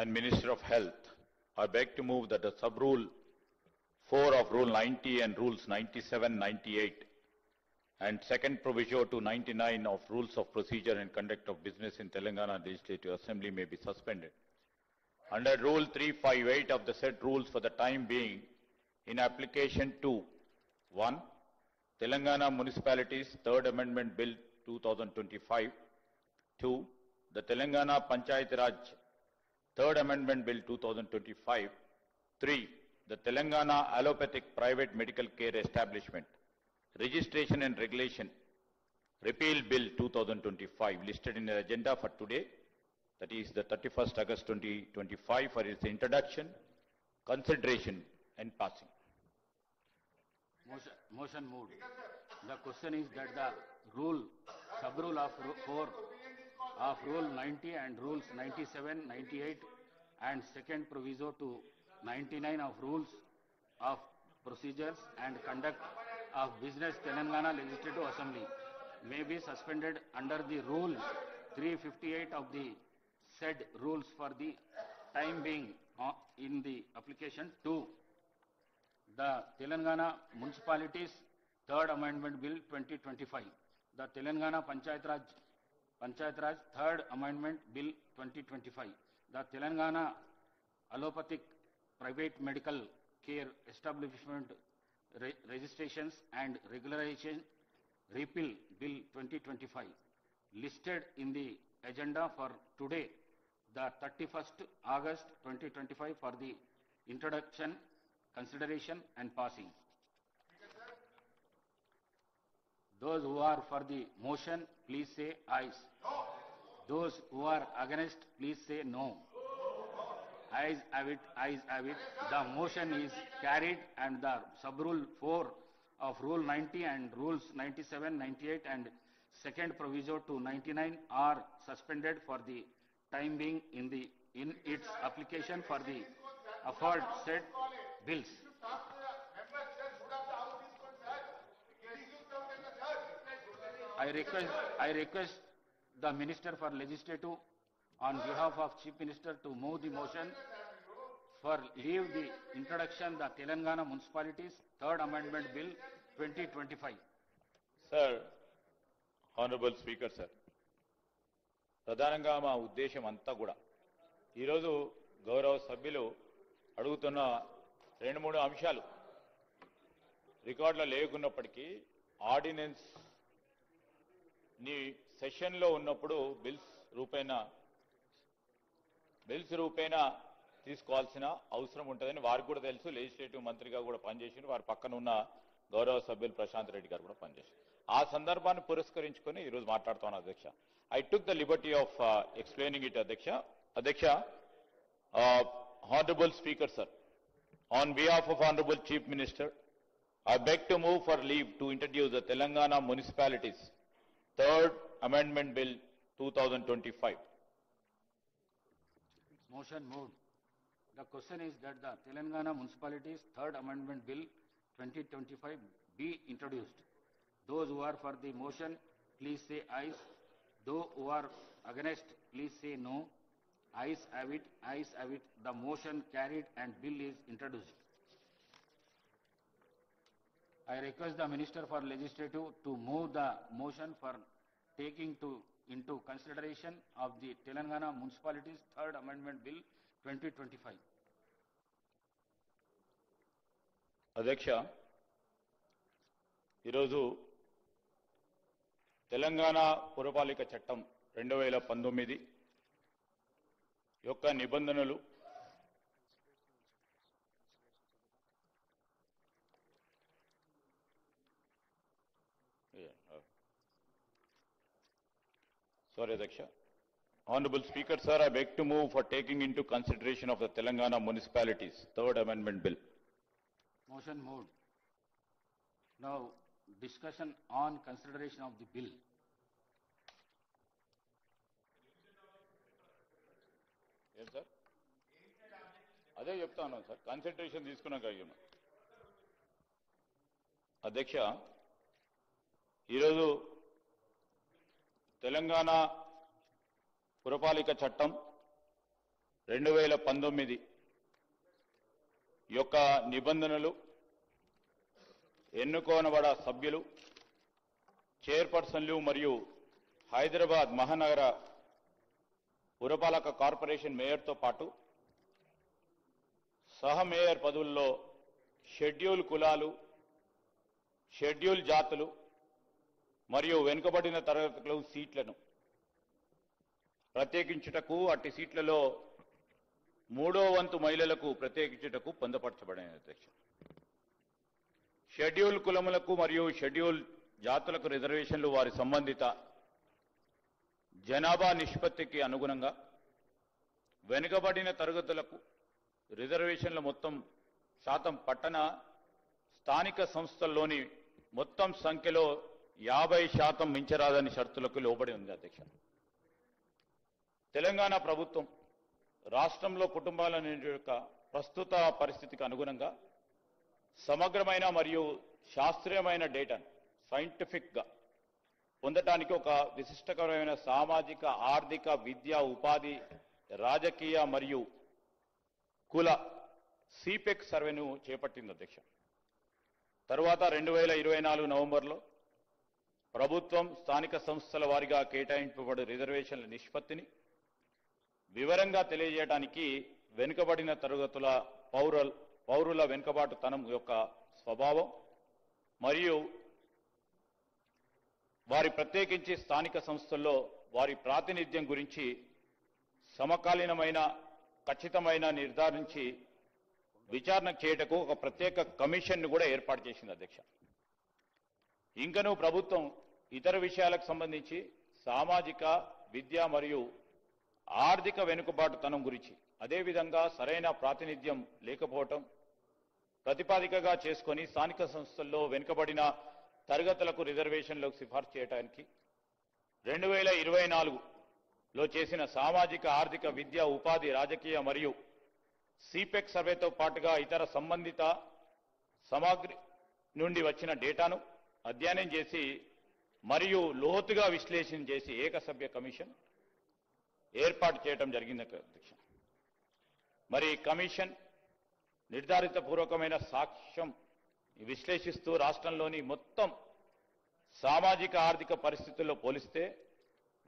and Minister of Health, I beg to move that the sub-rule 4 of Rule 90 and Rules 97, 98 and second proviso to 99 of Rules of Procedure and Conduct of Business in Telangana Legislative Assembly may be suspended. Under Rule 358 of the said rules for the time being, in application to 1. Telangana Municipalities Third Amendment Bill 2025, 2. The Telangana Panchayat Raj Third Amendment Bill 2025, 3. The Telangana Allopathic Private Medical Care Establishment Registration and Regulation Repeal Bill 2025 listed in the agenda for today, that is the 31st August 2025, for its introduction, consideration and passing. Motion moved. The question is that the rule, sub-rule of 4 of Rule 90 and Rules 97, 98 and second proviso to 99 of Rules of Procedures and Conduct of Business Telangana Legislative Assembly may be suspended under the Rule 358 of the said rules for the time being in the application to the Telangana Municipalities Third Amendment Bill 2025, the Telangana Panchayat Raj Third Amendment Bill 2025, the Telangana Allopathic Private Medical Care Establishment Registrations and Regularization Repeal Bill 2025, listed in the agenda for today, the 31st August 2025, for the introduction, consideration and passing. Those who are for the motion, please say ayes. No. Those who are against, please say no. Ayes have it, ayes have it. The motion is carried and the sub-rule 4 of Rule 90 and Rules 97, 98 and second proviso to 99 are suspended for the time being in its application for the aforesaid bills. I request the Minister for Legislative on behalf of Chief Minister to move the motion for leave the introduction the Telangana Municipalities Third Amendment Bill 2025. Sir, Honorable Speaker, sir. ప్రధానంగా మా ఉద్దేశం అంతా కూడా ఈరోజు గౌరవ సభ్యులు అడుగుతున్న 2-3 అంశాలు రికార్డులో లేకున్నప్పటికీ ఆర్డినెన్స్ ని సెషన్లో ఉన్నప్పుడు బిల్స్ రూపేణా తీసుకోవాల్సిన అవసరం ఉంటుందని వారికి కూడా తెలుసు. లెజిస్లేటివ్ మంత్రిగా కూడా పనిచేసి వారి పక్కన ఉన్న గౌరవ సభ్యులు ప్రశాంత్ రెడ్డి గారు కూడా పనిచేశారు. ఆ సందర్భాన్ని పురస్కరించుకొని ఈరోజు మాట్లాడుతాను అధ్యక్ష. I took the liberty of explaining it, Adhyaksha. Honorable Speaker, sir, on behalf of Honorable Chief Minister, I beg to move for leave to introduce the Telangana Municipalities Third Amendment Bill 2025. Motion moved. The question is that the Telangana Municipalities Third Amendment Bill 2025 be introduced. Those who are for the motion, please say ayes. Those who are against, please say no. Ayes have it, ayes have it. The motion carried and bill is introduced. I request the Minister for Legislative to move the motion for taking into consideration of the Telangana Municipalities Third Amendment Bill 2025. అధ్యక్ష, ఈరోజు తెలంగాణ పురపాలిక చట్టం 2019 యొక్క నిబంధనలు Sorry, Adhyaksha. Honorable Speaker, sir, I beg to move for taking into consideration of the Telangana Municipalities Third Amendment Bill. Motion moved. Now, discussion on consideration of the bill. Yes, sir. అదే చెప్తాను sir, consultation తీసుకున్నాక అయ్యాను. అధ్యక్ష, ఈరోజు తెలంగాణ పురపాలిక చట్టం 2019 యొక్క నిబంధనలు, ఎన్నుకోనబడ సభ్యులు, చైర్పర్సన్లు మరియు హైదరాబాద్ మహానగర పురపాలక కార్పొరేషన్ మేయర్తో పాటు సహ మేయర్ పదవుల్లో షెడ్యూల్ కులాలు, షెడ్యూల్ జాతులు మరియు వెనుకబడిన తరగతుల సీట్లను ప్రత్యేకించుటకు, అట్టి సీట్లలో 3వ వంతు మహిళలకు ప్రత్యేకించుటకు పొందుపరచబడిన అధ్యక్ష. షెడ్యూల్ కులములకు మరియు షెడ్యూల్ జాతులకు రిజర్వేషన్లు వారి సంబంధిత జనాభా నిష్పత్తికి అనుగుణంగా, వెనుకబడిన తరగతులకు రిజర్వేషన్ల మొత్తం శాతం పట్టణ స్థానిక సంస్థల్లోని మొత్తం సంఖ్యలో 50% మించరాదని షరతులకు లోబడి ఉంది అధ్యక్ష. తెలంగాణ ప్రభుత్వం రాష్ట్రంలో కుటుంబాల యొక్క ప్రస్తుత పరిస్థితికి అనుగుణంగా సమగ్రమైన మరియు శాస్త్రీయమైన డేటాను సైంటిఫిక్గా పొందటానికి ఒక విశిష్టకరమైన సామాజిక, ఆర్థిక, విద్య, ఉపాధి, రాజకీయ మరియు కుల సిపెక్ సర్వేను చేపట్టింది అధ్యక్ష. తరువాత 2024 నవంబర్లో ప్రభుత్వం స్థానిక సంస్థల వారీగా కేటాయింపబడే రిజర్వేషన్ల నిష్పత్తిని వివరంగా తెలియజేయడానికి వెనుకబడిన తరగతుల పౌరుల వెనుకబాటుతనం యొక్క స్వభావం మరియు వారి ప్రత్యేకించి స్థానిక సంస్థల్లో వారి ప్రాతినిధ్యం గురించి సమకాలీనమైన, ఖచ్చితమైన నిర్ధారించి విచారణ చేయటకు ఒక ప్రత్యేక కమిషన్ను కూడా ఏర్పాటు చేసింది అధ్యక్ష. ఇంకనూ ప్రభుత్వం ఇతర విషయాలకు సంబంధించి సామాజిక, విద్య మరియు ఆర్థిక వెనుకబాటుతనం గురించి, అదేవిధంగా సరైన ప్రాతినిధ్యం లేకపోవటం ప్రతిపాదికగా చేసుకొని స్థానిక సంస్థల్లో వెనుకబడిన తరగతులకు రిజర్వేషన్లకు సిఫార్సు చేయడానికి 2024లో చేసిన సామాజిక, ఆర్థిక, విద్య, ఉపాధి, రాజకీయ మరియు సిపెక్ సర్వేతో పాటుగా ఇతర సంబంధిత సామగ్రి నుండి వచ్చిన డేటాను అధ్యయనం చేసి మరియు లోతుగా విశ్లేషణ చేసి ఏకసభ్య కమిషన్ ఏర్పాటు చేయడం జరిగింది అధ్యక్ష. మరి కమిషన్ నిర్ధారిత పూర్వకమైన సాక్ష్యం విశ్లేషిస్తూ రాష్ట్రంలోని మొత్తం సామాజిక, ఆర్థిక పరిస్థితుల్లో పోలిస్తే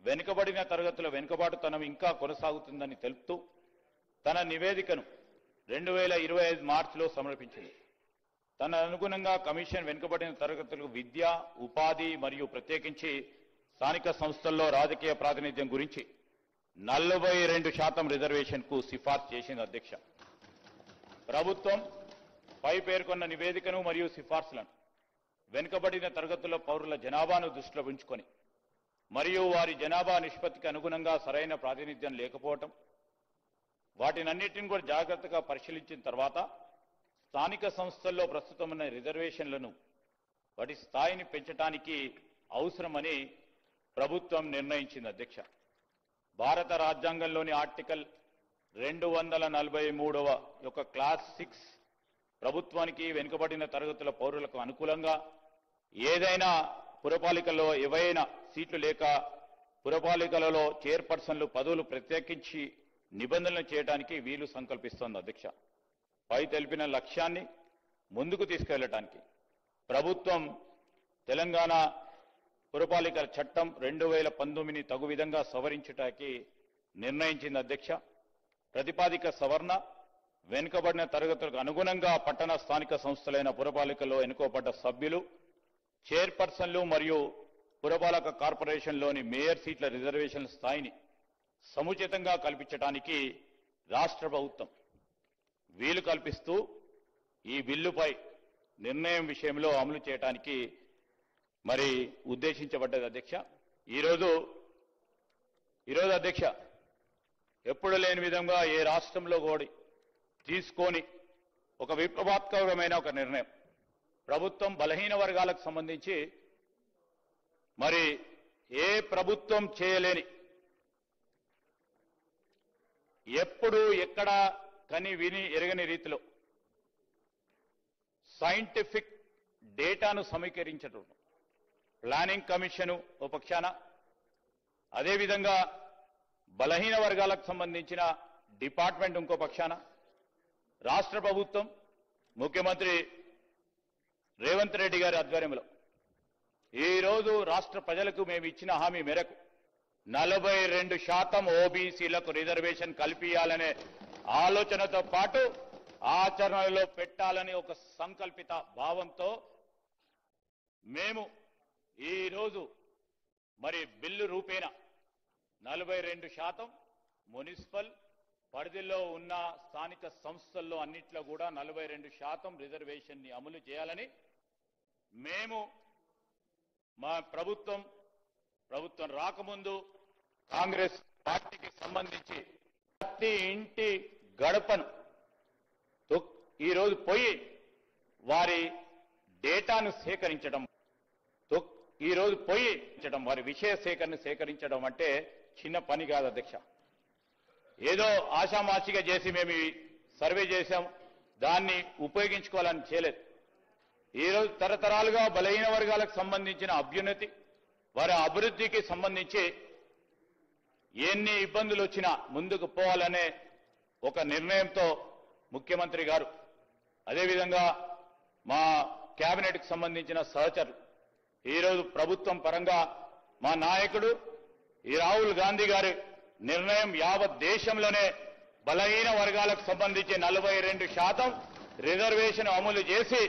వెనుకబడిన తరగతుల వెనుకబాటుతనం ఇంకా కొనసాగుతుందని తెలుపుతూ తన నివేదికను 2025 మార్చిలో సమర్పించింది. తన అనుగుణంగా కమిషన్ వెనుకబడిన తరగతులకు విద్య, ఉపాధి మరియు ప్రత్యేకించి స్థానిక సంస్థల్లో రాజకీయ ప్రాతినిధ్యం గురించి 42% రిజర్వేషన్కు సిఫార్సు చేసింది అధ్యక్ష. ప్రభుత్వం పై పేర్కొన్న నివేదికను మరియు సిఫార్సులను వెనుకబడిన తరగతుల పౌరుల జనాభాను దృష్టిలో ఉంచుకొని మరియు వారి జనాభా నిష్పత్తికి అనుగుణంగా సరైన ప్రాతినిధ్యం లేకపోవటం, వాటినన్నిటిని కూడా జాగ్రత్తగా పరిశీలించిన తర్వాత స్థానిక సంస్థల్లో ప్రస్తుతం ఉన్న రిజర్వేషన్లను వాటి స్థాయిని పెంచడానికి అవసరమని ప్రభుత్వం నిర్ణయించింది అధ్యక్ష. భారత రాజ్యాంగంలోని ఆర్టికల్ 243వ యొక్క క్లాస్ 6 ప్రభుత్వానికి వెనుకబడిన తరగతుల పౌరులకు అనుకూలంగా ఏదైనా పురపాలికల్లో ఏవైనా సీట్లు లేక పురపాలికలలో చైర్పర్సన్లు పదవులు ప్రత్యేకించి నిబంధనలు చేయడానికి వీలు సంకల్పిస్తోంది అధ్యక్ష. పై తెలిపిన లక్ష్యాన్ని ముందుకు తీసుకెళ్లడానికి ప్రభుత్వం తెలంగాణ పురపాలికల చట్టం 2019ని తగు విధంగా సవరించడానికి నిర్ణయించింది అధ్యక్ష. ప్రతిపాదిక సవరణ వెనుకబడిన తరగతులకు అనుగుణంగా పట్టణ స్థానిక సంస్థలైన పురపాలికల్లో ఎన్నుకోబడ్డ సభ్యులు, చైర్పర్సన్లు మరియు పురపాలక కార్పొరేషన్లోని మేయర్ సీట్ల రిజర్వేషన్ల స్థాయిని సముచితంగా కల్పించడానికి రాష్ట్ర ప్రభుత్వం వీలు కల్పిస్తూ ఈ బిల్లుపై నిర్ణయం విషయంలో అమలు చేయడానికి మరి ఉద్దేశించబడ్డది అధ్యక్ష. ఈరోజు అధ్యక్ష ఎప్పుడు లేని విధంగా ఏ రాష్ట్రంలో కూడా తీసుకొని ఒక విప్లవాత్మకమైన ఒక నిర్ణయం ప్రభుత్వం బలహీన వర్గాలకు సంబంధించి మరి ఏ ప్రభుత్వం చేయలేని, ఎప్పుడు ఎక్కడ కని విని ఎరగని రీతిలో సైంటిఫిక్ డేటాను సమీకరించడం ప్లానింగ్ కమిషను ఓ పక్షాన, అదేవిధంగా బలహీన వర్గాలకు సంబంధించిన డిపార్ట్మెంట్ ఇంకో పక్షాన, రాష్ట్ర ప్రభుత్వం ముఖ్యమంత్రి రేవంత్ రెడ్డి గారి ఆధ్వర్యంలో ఈ రోజు రాష్ట్ర ప్రజలకు మేము ఇచ్చిన హామీ మేరకు 42% ఓబీసీలకు రిజర్వేషన్ కల్పించాలనే ఆలోచనతో పాటు ఆచరణలో పెట్టాలని ఒక సంకల్పిత భావంతో మేము ఈ రోజు మరి బిల్లు రూపేణ 42% మున్సిపల్ పరిధిలో ఉన్న స్థానిక సంస్థల్లో అన్నిట్లో కూడా 42% రిజర్వేషన్ ని అమలు చేయాలని మేము మా ప్రభుత్వం రాకముందు కాంగ్రెస్ పార్టీకి సంబంధించి ప్రతి ఇంటి గడపను ఈ రోజు పోయి వారి డేటాను సేకరించడం, ఈ రోజు పోయి వారి విషయ సేకరించడం అంటే చిన్న పని కాదు అధ్యక్ష. ఏదో ఆషామాషిగా చేసి మేము సర్వే చేశాం, దాన్ని ఉపయోగించుకోవాలని చేయలేదు. ఈరోజు తరతరాలుగా బలహీన వర్గాలకు సంబంధించిన అభ్యున్నతి, వారి అభివృద్ధికి సంబంధించి ఎన్ని ఇబ్బందులు వచ్చినా ముందుకు పోవాలనే ఒక నిర్ణయంతో ముఖ్యమంత్రి గారు, అదేవిధంగా మా కేబినెట్కి సంబంధించిన సహచరులు, ఈరోజు ప్రభుత్వం పరంగా మా నాయకుడు ఈ రాహుల్ గాంధీ గారి నిర్ణయం యావత్ దేశంలోనే బలహీన వర్గాలకు సంబంధించి 42% రిజర్వేషన్ అమలు చేసి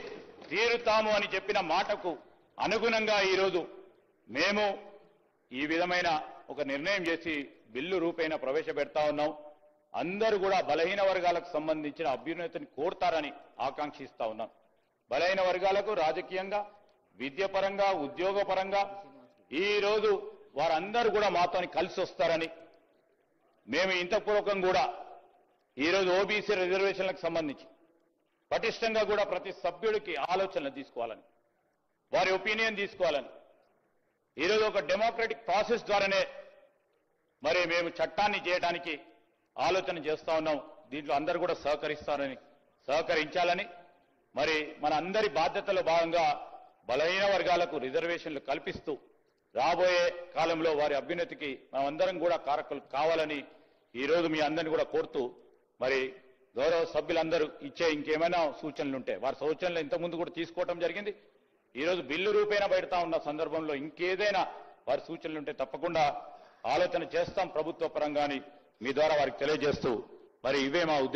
తీరుతాము అని చెప్పిన మాటకు అనుగుణంగా ఈరోజు మేము ఈ విధమైన ఒక నిర్ణయం చేసి బిల్లు రూపేణ ప్రవేశపెడతా ఉన్నాం. అందరూ కూడా బలహీన వర్గాలకు సంబంధించిన అభ్యున్నతిని కోరుతారని ఆకాంక్షిస్తా ఉన్నాం. బలహీన వర్గాలకు రాజకీయంగా, విద్యపరంగా, ఉద్యోగపరంగా ఈ రోజు వారందరూ కూడా మాతోని కలిసి వస్తారని మేము ఇంతపూర్వకం కూడా ఈరోజు ఓబీసీ రిజర్వేషన్లకు సంబంధించి పటిష్టంగా కూడా ప్రతి సభ్యుడికి ఆలోచనలు తీసుకోవాలని, వారి ఒపీనియన్ తీసుకోవాలని ఈరోజు ఒక డెమోక్రటిక్ ప్రాసెస్ ద్వారానే మరి మేము చట్టాన్ని చేయడానికి ఆలోచన చేస్తా ఉన్నాం. దీంట్లో అందరూ కూడా సహకరించాలని మరి మన అందరి బాధ్యతలో భాగంగా బలహీన వర్గాలకు రిజర్వేషన్లు కల్పిస్తూ రాబోయే కాలంలో వారి అభ్యున్నతికి మనమందరం కూడా కారకులు కావాలని ఈరోజు మీ అందరిని కూడా కోరుతూ, మరి గౌరవ సభ్యులందరూ ఇచ్చే ఇంకేమైనా సూచనలు ఉంటే వారి సూచనలు ఇంతకుముందు కూడా తీసుకోవడం జరిగింది. ఈరోజు బిల్లు రూపేణ పెడతా ఉన్న సందర్భంలో ఇంకేదైనా వారి సూచనలు ఉంటే తప్పకుండా ఆలోచన చేస్తాం ప్రభుత్వ పరంగాని మీ ద్వారా వారికి తెలియజేస్తూ, మరి ఇవే మా ఉద్దేశం.